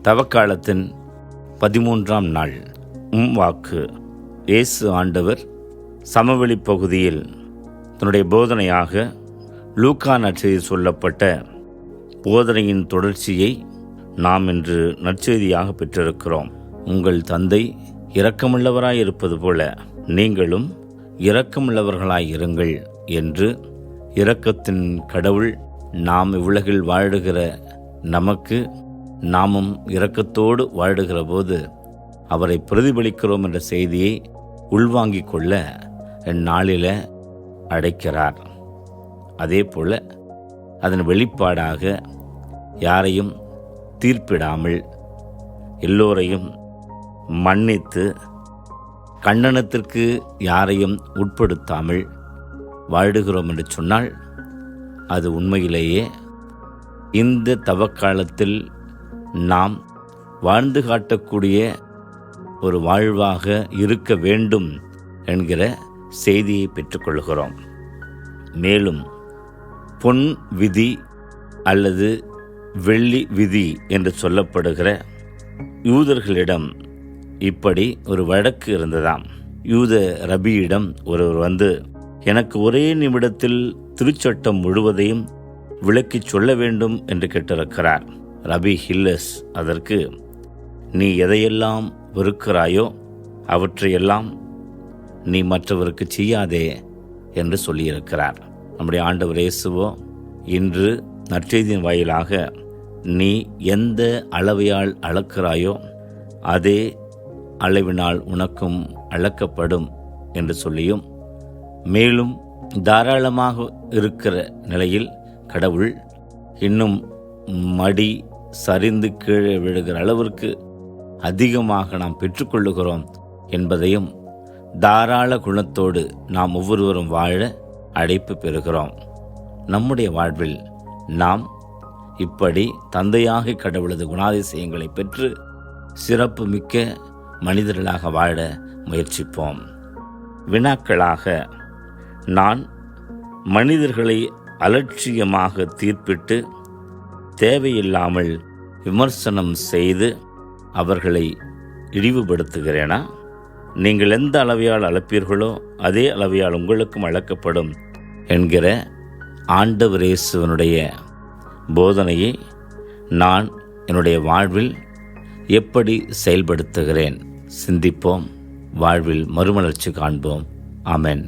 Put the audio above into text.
தவக்காலத்தின் 13ஆம் நாள். வாக்கு. இயேசு ஆண்டவர் சமவெளி பகுதியில் தன்னுடைய போதனையாக லூக்கா நற்செய்தி சொல்லப்பட்ட போதனையின் தொடர்ச்சியை நாம் இன்று நற்செய்தியாக பெற்றிருக்கிறோம். உங்கள் தந்தை இரக்கமுள்ளவராய் இருப்பது போல நீங்களும் இரக்கமுள்ளவர்களாயிருங்கள் என்று இரக்கத்தின் கடவுள் நாம் இவ்வுலகில் வாழுகிற நமக்கு நாமும் இரக்கத்தோடு வாழுகிற போது அவரை பிரதிபலிக்கிறோம் என்ற செய்தியை உள்வாங்கிக் கொள்ள நாளில் அழைக்கிறார். அதே போல் அதன் வெளிப்பாடாக யாரையும் தீர்ப்பிடாமல் எல்லோரையும் மன்னித்து கண்டனத்திற்கு யாரையும் உட்படுத்தாமல் வாழுகிறோம் என்று சொன்னால் அது உண்மையிலேயே இந்த தவக்காலத்தில் நாம் வாழ்ந்து காட்டக்கூடிய ஒரு வாழ்வாக இருக்க வேண்டும் என்கிற செய்தியை பெற்றுக்கொள்கிறோம். மேலும் பொன் விதி அல்லது வெள்ளி விதி என்று சொல்லப்படுகிற யூதர்களிடம் இப்படி ஒரு வழக்கு இருந்ததாம். யூத ரபியிடம் ஒருவர் எனக்கு ஒரே நிமிடத்தில் திருச்சட்டம் முழுவதையும் விளக்கிச் சொல்ல வேண்டும் என்று கேட்டிருக்கிறார். ரபி ஹில்லஸ் அதற்கு, நீ எதையெல்லாம் வெறுக்கிறாயோ அவற்றையெல்லாம் நீ மற்றவருக்கு செய்யாதே என்று சொல்லியிருக்கிறார். நம்முடைய ஆண்டவர் இயேசுவோ இன்று நற்செய்தியின் வாயிலாக நீ எந்த அளவையால் அளக்கிறாயோ அதே அளவினால் உனக்கும் அளக்கப்படும் என்று சொல்லியும், மேலும் தாராளமாக இருக்கிற நிலையில் கடவுள் இன்னும் மடி சரிந்து கீழே விழுகிற அளவிற்கு அதிகமாக நாம் பெற்றுக்கொள்ளுகிறோம் என்பதையும், தாராள குணத்தோடு நாம் ஒவ்வொருவரும் வாழ அழைப்பு பெறுகிறோம். நம்முடைய வாழ்வில் நாம் இப்படி தந்தையாக கடவுளது குணாதிசயங்களை பெற்று சிறப்பு மிக்க மனிதர்களாக வாழ முயற்சிப்போம். வினாக்களாக, நான் மனிதர்களை அலட்சியமாக தீர்ப்பிட்டு தேவையில்லாமல் விமர்சனம் செய்து அவர்களை இழிவுபடுத்துகிறேனா? நீங்கள் எந்த அளவையால் அளப்பீர்களோ அதே அளவையால் உங்களுக்கும் அளக்கப்படும் என்கிற ஆண்டவர் இயேசுவினுடைய போதனையை நான் என்னுடைய வாழ்வில் எப்படி செயல்படுத்துகிறேன்? சிந்திப்போம். வாழ்வில் மறுமலர்ச்சி காண்போம். ஆமென்.